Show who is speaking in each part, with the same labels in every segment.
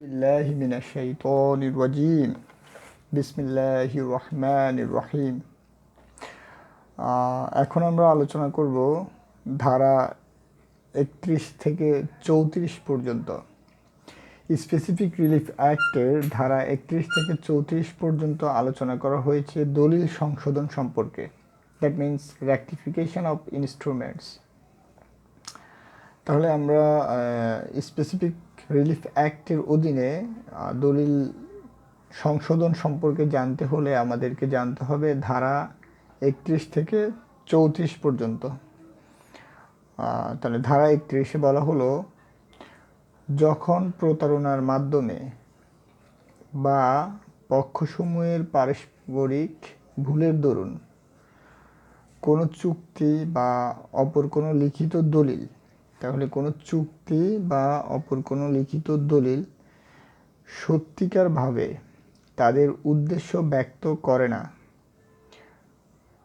Speaker 1: বিল্লাহি মিনাশ শাইতানির রাজিম বিসমিল্লাহির রহমানির রহিম। এখন আমরা আলোচনা করব ধারা 31 থেকে 34 পর্যন্ত। স্পেসিফিক রিলিফ অ্যাক্টের ধারা 31 থেকে 34 পর্যন্ত আলোচনা করা হয়েছে দলিল সংশোধন সম্পর্কে। That means rectification of instruments. তাহলে আমরা স্পেসিফিক রিলিফ অ্যাক্টের অধীনে দলিল সংশোধন সম্পর্কে জানতে হলে আমাদেরকে জানতে হবে ধারা 31 থেকে 34 পর্যন্ত। তাহলে ধারা 31-এ বলা হলো, যখন প্রতারণার মাধ্যমে বা পক্ষসমূহের পারস্পরিক ভুলের দরুন কোনো চুক্তি বা অপর কোনো লিখিত দলিল, তাহলে কোনো চুক্তি বা অপর কোনো লিখিত দলিল সত্যিকারভাবে তাদের উদ্দেশ্য ব্যক্ত করে না,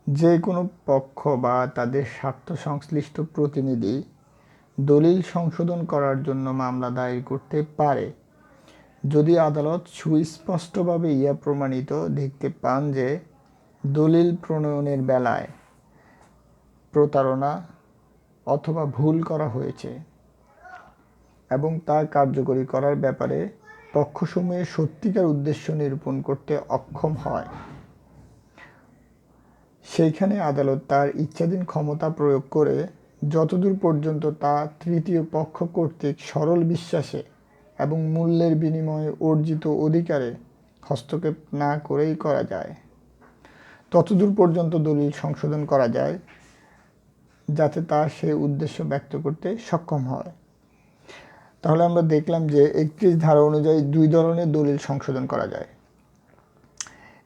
Speaker 1: যে কোনো পক্ষ বা তাদের স্বার্থ সংশ্লিষ্ট প্রতিনিধি দলিল সংশোধন করার জন্য মামলা দায়ের করতে পারে, যদি আদালত সুস্পষ্টভাবে ইহা প্রমাণিত দেখতে পান যে দলিল প্রণয়নের বেলায় প্রতারণা অথবা ভুল করা হয়েছে এবং তা কার্যকরী করার ব্যাপারে পক্ষসমূহের সত্যিকার উদ্দেশ্য নিরূপণ করতে অক্ষম হয়। সেইখানে আদালত তার ইচ্ছাধীন ক্ষমতা প্রয়োগ করে যতদূর পর্যন্ত তা তৃতীয় পক্ষ কর্তৃক সরল বিশ্বাসে এবং মূল্যের বিনিময়ে অর্জিত অধিকারে হস্তক্ষেপ না করেই করা যায়, ততদূর পর্যন্ত দলিল সংশোধন করা যায় যাতে তার সেই উদ্দেশ্য ব্যক্ত করতে সক্ষম হয়। তাহলে আমরা দেখলাম যে 31 ধারা অনুযায়ী দুই ধরনের দলিল সংশোধন করা যায়।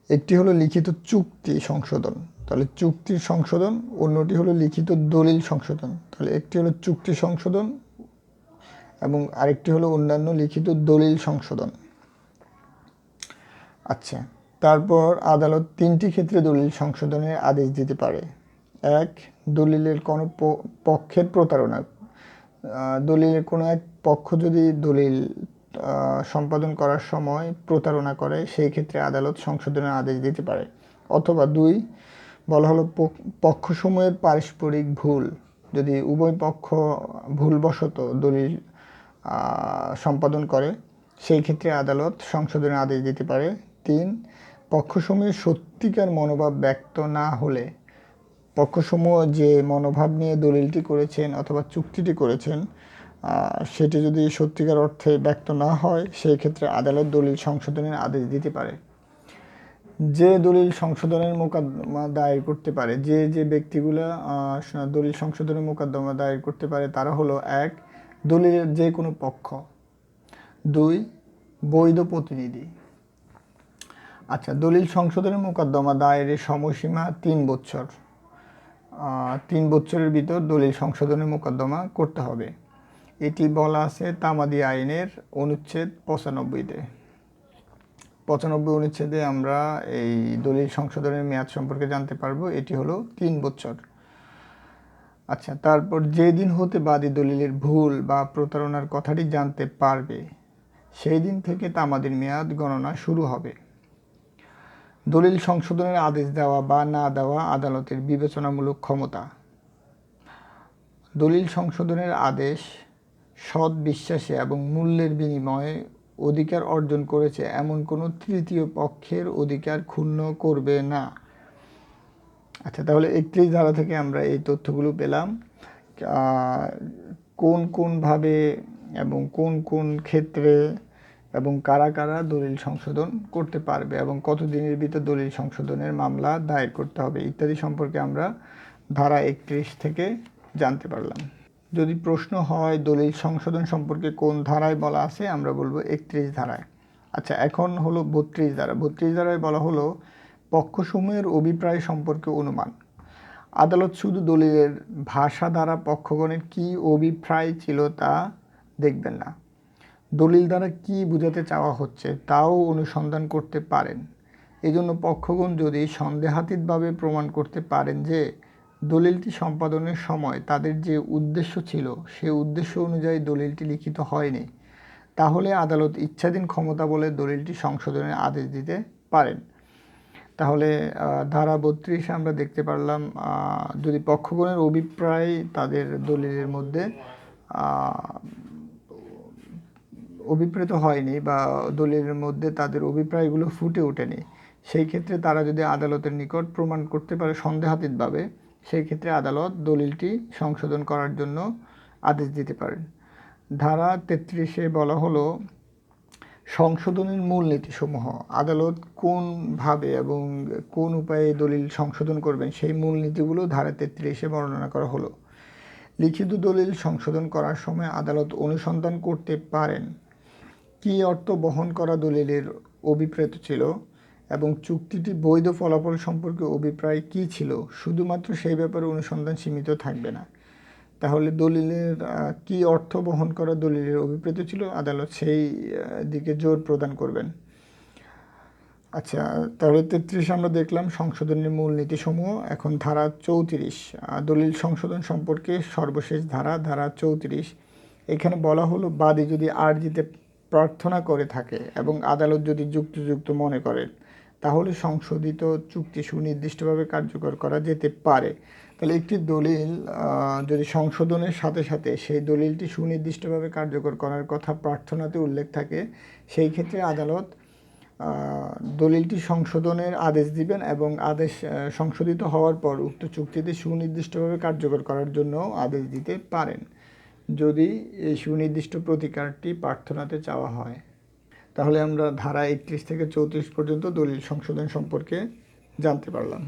Speaker 1: একটি হলো লিখিত চুক্তি সংশোধন, তাহলে চুক্তি সংশোধন, অন্যটি হলো লিখিত দলিল সংশোধন। তাহলে একটি হলো চুক্তি সংশোধন এবং আরেকটি হলো অন্যান্য লিখিত দলিল সংশোধন। আচ্ছা, তারপর আদালত তিনটি ক্ষেত্রে দলিল সংশোধনের আদেশ দিতে পারে। এক, দলিলের কোনো পক্ষের প্রতারণা, দলিলের কোনো এক পক্ষ যদি দলিল সম্পাদন করার সময় প্রতারণা করে, সেই ক্ষেত্রে আদালত সংশোধনের আদেশ দিতে পারে। অথবা দুই, বলা হলো পক্ষসমূহের পারস্পরিক ভুল, যদি উভয় পক্ষ ভুলবশত দলিল সম্পাদন করে, সেই ক্ষেত্রে আদালত সংশোধনের আদেশ দিতে পারে। তিন, পক্ষসমূহের সত্যিকার মনোভাব ব্যক্ত না হলে, পক্ষসমূহ যে মনোভাব নিয়ে দলিলটি করেছেন অথবা চুক্তিটি করেছেন সেটি যদি সত্যিকার অর্থে ব্যক্ত না হয়, সেই ক্ষেত্রে আদালত দলিল সংশোধনের আদেশ দিতে পারে। যে দলিল সংশোধনের মোকদ্দমা দায়ের করতে পারে, যে ব্যক্তিগুলো দলিল সংশোধনের মোকদ্দমা দায়ের করতে পারে তারা হলো: এক, দলিলের যে কোনো পক্ষ; দুই, বৈধ প্রতিনিধি। আচ্ছা, দলিল সংশোধনের মোকদ্দমা দায়েরের সময়সীমা 3 বছর। 3 বছরের ভিতর দলিল সংশোধনের মোকদ্দমা করতে হবে। এটি বলা আছে তামাদি আইনের অনুচ্ছেদ 95-তে। 95 অনুচ্ছেদে আমরা এই দলিল সংশোধনের মেয়াদ সম্পর্কে জানতে পারবো। এটি হলো 3 বছর। আচ্ছা, তারপর যেদিন হতে বাদী দলিলের ভুল বা প্রতারণার কথাটি জানতে পারবে, সেই দিন থেকে তামাদির মেয়াদ গণনা শুরু হবে। দলিল সংশোধনের আদেশ দেওয়া বা না দেওয়া আদালতের বিবেচনামূলক ক্ষমতা। দলিল সংশোধনের আদেশ সৎ বিশ্বাসে এবং মূল্যের বিনিময়ে অধিকার অর্জন করেছে এমন কোনো তৃতীয় পক্ষের অধিকার ক্ষুণ্ণ করবে না। আচ্ছা, তাহলে 31 ধারা থেকে আমরা এই তথ্যগুলো পেলাম। কোনভাবে এবং কোন ক্ষেত্রে এবং কারা কারা দলিল সংশোধন করতে পারবে এবং কত দিনের ভিতর দলিল সংশোধনের মামলা দায়ের করতে হবে ইত্যাদি সম্পর্কে আমরা ধারা 31 থেকে জানতে পারলাম। যদি প্রশ্ন হয় দলিল সংশোধন সম্পর্কে কোন ধারায় বলা আছে, আমরা বলবো 31 ধারায়। আচ্ছা, এখন হলো 32 ধারা। 32 ধারায় বলা হলো পক্ষসমূহের অভিপ্রায় সম্পর্কে অনুমান। আদালত শুধু দলিলের ভাষা দ্বারা পক্ষগণের কী অভিপ্রায় ছিল তা দেখবেন না, দলিল দ্বারা কী বোঝাতে চাওয়া হচ্ছে তাও অনুসন্ধান করতে পারেন। এজন্য পক্ষগণ যদি সন্দেহাতীতভাবে প্রমাণ করতে পারেন যে দলিলটি সম্পাদনের সময় তাদের যে উদ্দেশ্য ছিল সে উদ্দেশ্য অনুযায়ী দলিলটি লিখিত হয়নি, তাহলে আদালত ইচ্ছাধীন ক্ষমতা বলে দলিলটি সংশোধনের আদেশ দিতে পারেন। তাহলে ধারা 32 আমরা দেখতে পারলাম, যদি পক্ষগণের অভিপ্রায় তাদের দলিলের মধ্যে অভিপ্রেত হয়নি বা দলিলের মধ্যে তাদের অভিপ্রায়গুলো ফুটে ওঠেনি, সেই ক্ষেত্রে তারা যদি আদালতের নিকট প্রমাণ করতে পারে সন্দেহাতীতভাবে, সেই ক্ষেত্রে আদালত দলিলটি সংশোধন করার জন্য আদেশ দিতে পারেন। ধারা 33-এ বলা হলো সংশোধনের মূলনীতিসমূহ। আদালত কোনভাবে এবং কোন উপায়ে দলিল সংশোধন করবেন সেই মূলনীতিগুলো ধারা 33-এ বর্ণনা করা হলো। লিখিত দলিল সংশোধন করার সময় আদালত অনুসন্ধান করতে পারেন কী অর্থ বহন করা দলিলের অভিপ্রেত ছিল এবং চুক্তিটি বৈধ ফলাফল সম্পর্কে অভিপ্রায় কী ছিল, শুধুমাত্র সেই ব্যাপারে অনুসন্ধান সীমিত থাকবে না। তাহলে দলিলের কী অর্থ বহন করা দলিলের অভিপ্রেত ছিল, আদালত সেই দিকে জোর প্রদান করবেন। আচ্ছা, তাহলে 33 আমরা দেখলাম সংশোধনের মূলনীতিসমূহ। এখন ধারা 34, দলিল সংশোধন সম্পর্কে সর্বশেষ ধারা, ধারা 34। এখানে বলা হলো বাদী যদি আর্জিতে প্রার্থনা করে থাকে এবং আদালত যদি যুক্তিযুক্ত মনে করেন, তাহলে সংশোধিত চুক্তি সুনির্দিষ্টভাবে কার্যকর করা যেতে পারে। তাহলে একটি দলিল যদি সংশোধনের সাথে সাথে সেই দলিলটি সুনির্দিষ্টভাবে কার্যকর করার কথা প্রার্থনাতে উল্লেখ থাকে, সেই ক্ষেত্রে আদালত দলিলটি সংশোধনের আদেশ দিবেন এবং আদেশ সংশোধিত হওয়ার পর উক্ত চুক্তিতে সুনির্দিষ্টভাবে কার্যকর করার জন্য আদেশ দিতে পারেন, যদি এই সুনির্দিষ্ট প্রতিকারটি প্রার্থনাতে চাওয়া হয়। তাহলে আমরা ধারা 31 থেকে 34 পর্যন্ত দলিল সংশোধন সম্পর্কে জানতে পারলাম।